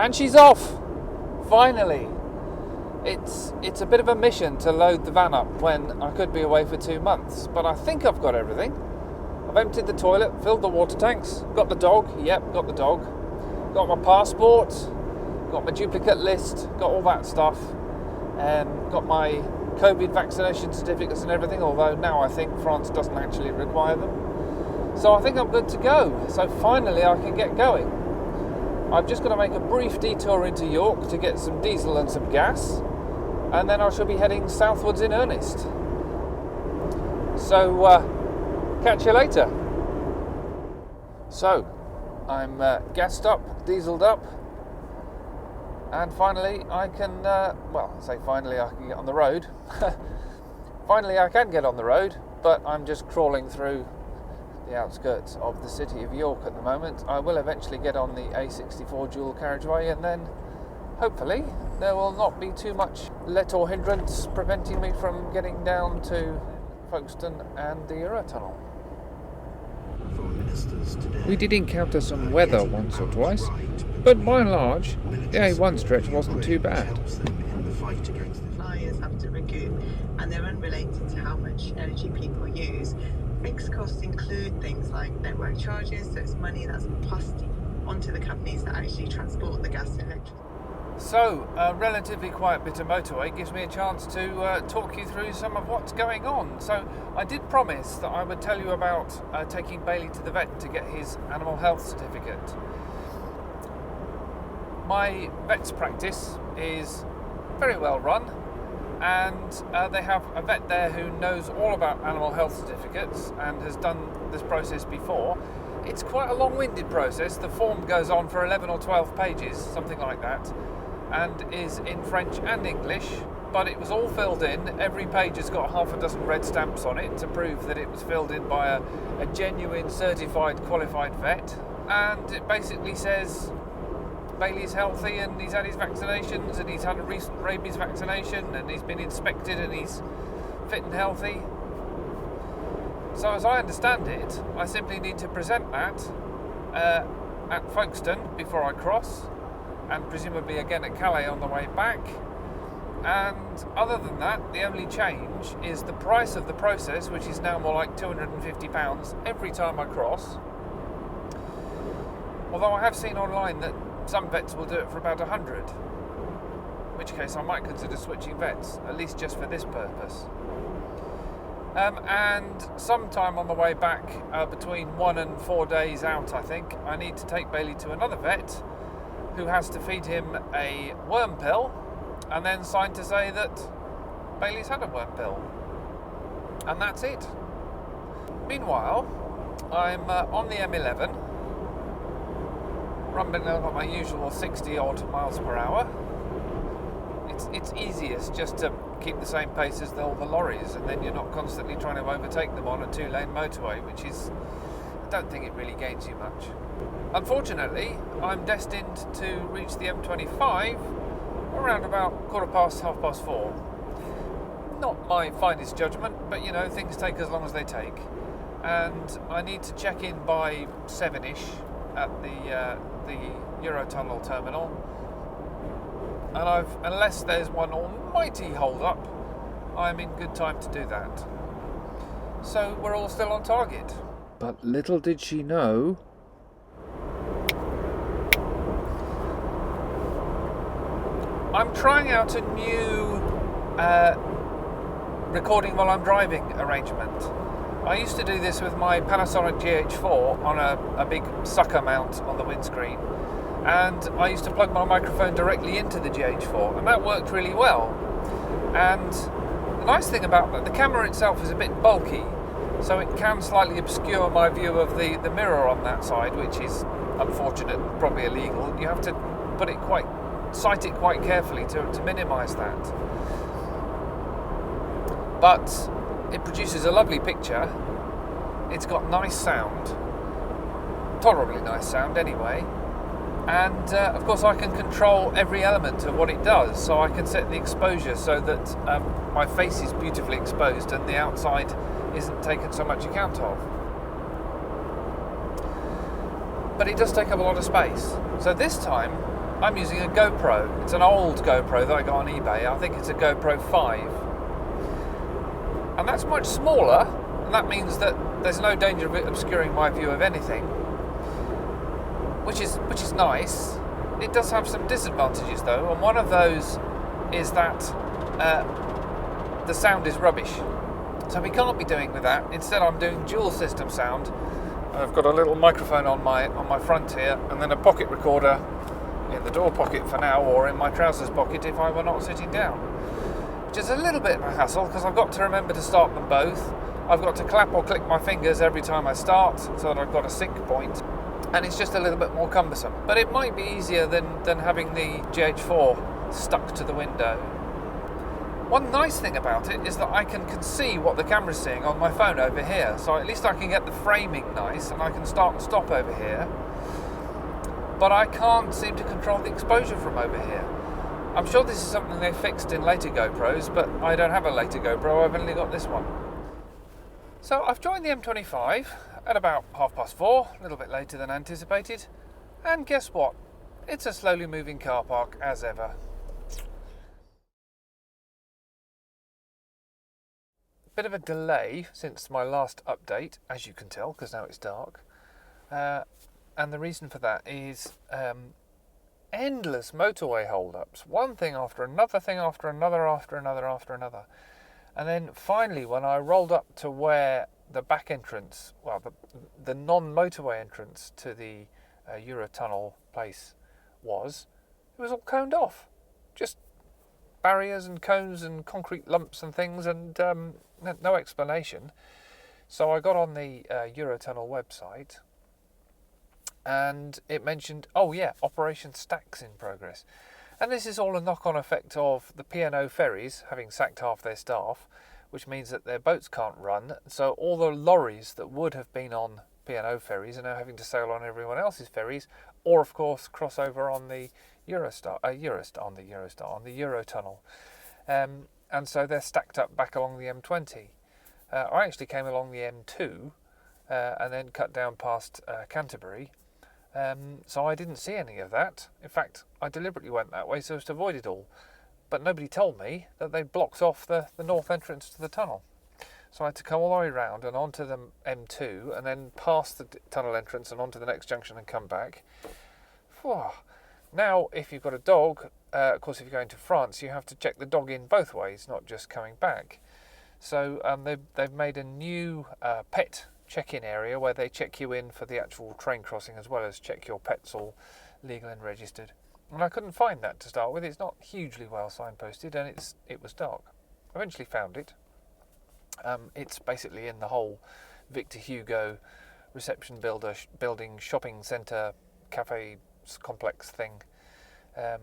And she's off! Finally! It's a bit of a mission to load the van up when I could be away for 2 months, but I think I've got everything. I've emptied the toilet, filled the water tanks, got the dog, got the dog, got my passport, got my duplicate list, got all that stuff, got my COVID vaccination certificates and everything, although now I think France doesn't actually require them. So I think I'm good to go. So finally I can get going. I'm just going to make a brief detour into York to get some diesel and some gas, and then I shall be heading southwards in earnest. So, catch you later. So, I'm gassed up, dieseled up, and finally I can, finally I can get on the road. Finally I can get on the road, but I'm just crawling through the outskirts of the city of York at the moment. I will eventually get on the A64 dual carriageway, and then hopefully there will not be too much let or hindrance preventing me from getting down to Folkestone and the Eurotunnel. We did encounter some weather once or twice, but by and large the A1 stretch wasn't too bad. Flyers have to recoup, and they're unrelated to how much energy people use. Fixed costs include things like network charges, so it's money that's passed onto the companies that actually transport the gas and electricity. So, a relatively quiet bit of motorway gives me a chance to talk you through some of what's going on. So, I did promise that I would tell you about taking Bailey to the vet to get his animal health certificate. My vet's practice is very well run, and they have a vet there who knows all about animal health certificates and has done this process before. It's quite a long-winded process. The form goes on for 11 or 12 pages, something like that, and is in French and English, but it was all filled in. Every page has got half a dozen red stamps on it to prove that it was filled in by a genuine, certified, qualified vet, and it basically says Bailey's healthy and he's had his vaccinations and he's had a recent rabies vaccination and he's been inspected and he's fit and healthy. So as I understand it, I simply need to present that at Folkestone before I cross, and presumably again at Calais on the way back. And other than that, the only change is the price of the process, which is now more like £250 every time I cross. Although I have seen online that some vets will do it for about 100, in which case I might consider switching vets, at least just for this purpose. And sometime on the way back, between 1 and 4 days out, I think, I need to take Bailey to another vet who has to feed him a worm pill and then sign to say that Bailey's had a worm pill. And that's it. Meanwhile, I'm on the M11, rumbling along at my usual 60 odd miles per hour. It's easiest just to keep the same pace as all the lorries, and then you're not constantly trying to overtake them on a 2-lane motorway, which is, I don't think it really gains you much. Unfortunately, I'm destined to reach the M25 around about 4:15. Not my finest judgment, but you know, things take as long as they take, and I need to check in by 7ish at the Eurotunnel terminal. And unless there's one almighty hold-up, I'm in good time to do that. So we're all still on target. But little did she know... I'm trying out a new recording while I'm driving arrangement. I used to do this with my Panasonic GH4 on a big sucker mount on the windscreen. And I used to plug my microphone directly into the GH4, and that worked really well. And the nice thing about that, the camera itself is a bit bulky, so it can slightly obscure my view of the mirror on that side, which is unfortunate, probably illegal. You have to sight it quite carefully to minimise that. But it produces a lovely picture. It's got nice sound, tolerably nice sound anyway. And of course I can control every element of what it does, so I can set the exposure so that my face is beautifully exposed and the outside isn't taken so much account of. But it does take up a lot of space. So this time I'm using a GoPro. It's an old GoPro that I got on eBay. I think it's a GoPro 5. And that's much smaller, and that means that there's no danger of it obscuring my view of anything, which is nice. It does have some disadvantages though, and one of those is that the sound is rubbish. So we can't be doing with that. Instead, I'm doing dual system sound. I've got a little microphone on my front here, and then a pocket recorder in the door pocket for now, or in my trousers pocket if I were not sitting down. Which is a little bit of a hassle because I've got to remember to start them both. I've got to clap or click my fingers every time I start so that I've got a sync point, and it's just a little bit more cumbersome. But it might be easier than having the GH4 stuck to the window. One nice thing about it is that I can see what the camera's seeing on my phone over here, so at least I can get the framing nice and I can start and stop over here, but I can't seem to control the exposure from over here. I'm sure this is something they fixed in later GoPros, but I don't have a later GoPro, I've only got this one. So I've joined the M25 at about 4:30, a little bit later than anticipated, and guess what? It's a slowly moving car park as ever. Bit of a delay since my last update, as you can tell, because now it's dark. And the reason for that is endless motorway hold-ups. One thing after another thing after another after another after another. And then finally, when I rolled up to where the back entrance, well, the non-motorway entrance to the Eurotunnel place was, it was all coned off. Just barriers and cones and concrete lumps and things, and no explanation. So I got on the Eurotunnel website, and it mentioned, oh yeah, Operation Stacks in progress. And this is all a knock-on effect of the P&O ferries having sacked half their staff, which means that their boats can't run, so all the lorries that would have been on P&O ferries are now having to sail on everyone else's ferries, or of course cross over on the on the Eurotunnel. And so they're stacked up back along the M20. I actually came along the M2 and then cut down past Canterbury, so I didn't see any of that. In fact, I deliberately went that way so as to avoid it all. But nobody told me that they blocked off the north entrance to the tunnel. So I had to come all the way round and onto the M2 and then past the tunnel entrance and onto the next junction and come back. Whew. Now, if you've got a dog, of course, if you're going to France, you have to check the dog in both ways, not just coming back. So they've made a new pet check-in area where they check you in for the actual train crossing as well as check your pets all legal and registered. And I couldn't find that to start with. It's not hugely well signposted, and it was dark. I eventually found it. It's basically in the whole Victor Hugo reception building shopping centre cafe complex thing, and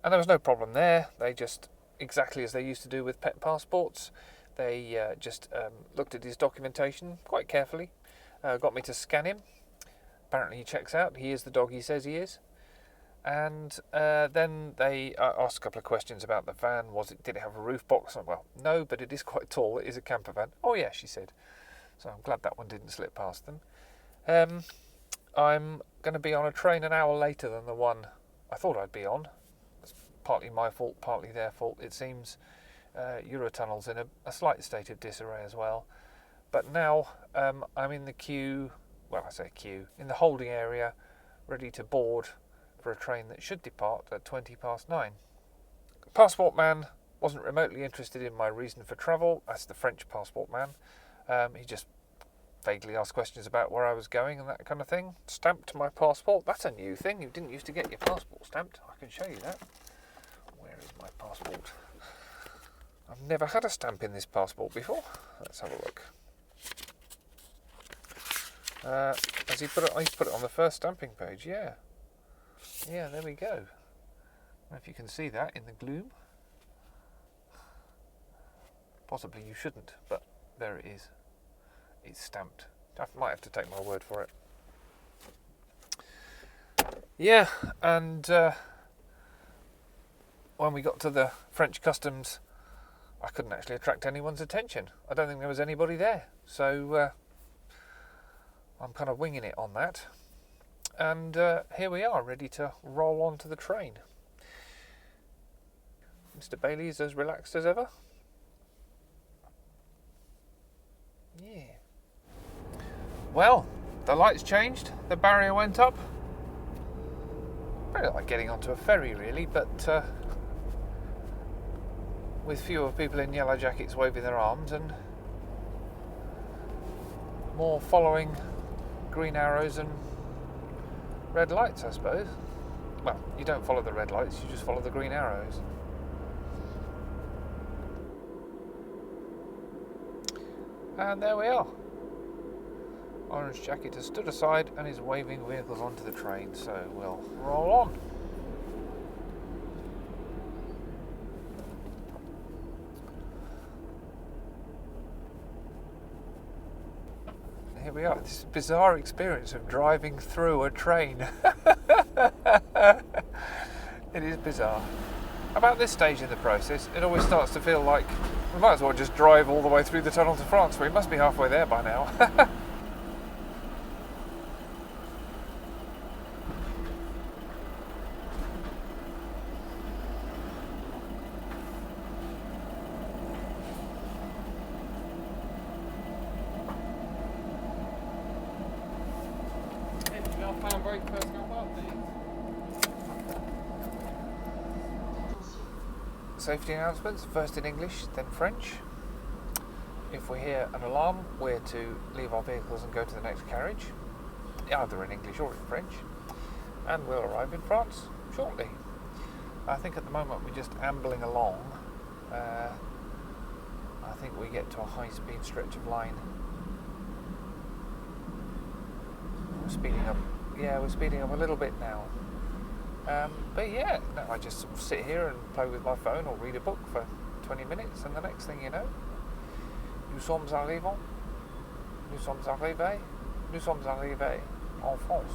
there was no problem there. They just, exactly as they used to do with pet passports, they just looked at his documentation quite carefully, got me to scan him. Apparently he checks out, he is the dog he says he is, and then they asked a couple of questions about the van. Did it have a roof box? Well, no, but it is quite tall. It is a camper van. Oh yeah, she said. So I'm glad that one didn't slip past them. I'm going to be on a train an hour later than the one I thought I'd be on. It's partly my fault, partly their fault. It seems Eurotunnel's in a slight state of disarray as well. But now I'm in the queue, well, I say queue, in the holding area, ready to board for a train that should depart at 9:20. Passport man wasn't remotely interested in my reason for travel. That's the French passport man. He just vaguely asked questions about where I was going and that kind of thing. Stamped my passport. That's a new thing. You didn't used to get your passport stamped. I can show you that. Where is my passport? I've never had a stamp in this passport before. Let's have a look. Has he put it? He's put it on the first stamping page. Yeah. Yeah, there we go. I don't know if you can see that in the gloom. Possibly you shouldn't, but there it is. It's stamped. I might have to take my word for it. Yeah, and when we got to the French customs, I couldn't actually attract anyone's attention. I don't think there was anybody there. So I'm kind of winging it on that. And here we are, ready to roll onto the train. Mr. Bailey is as relaxed as ever. Yeah. Well, the lights changed, the barrier went up. Very like getting onto a ferry, really, but with fewer people in yellow jackets waving their arms and more following green arrows and red lights, I suppose. Well, you don't follow the red lights, you just follow the green arrows. And there we are. Orange Jacket has stood aside and is waving vehicles onto the train, so we'll roll on. Here we are, this bizarre experience of driving through a train. It is bizarre. About this stage in the process, it always starts to feel like we might as well just drive all the way through the tunnel to France. We must be halfway there by now. Safety announcements, first in English, then French. If we hear an alarm, we're to leave our vehicles and go to the next carriage, either in English or in French, and we'll arrive in France shortly. I think at the moment we're just ambling along. I think we get to a high-speed stretch of line. We're speeding up. Yeah, we're speeding up a little bit now. But yeah, no, I just sit here and play with my phone or read a book for 20 minutes, and the next thing you know, nous sommes arrivés en France.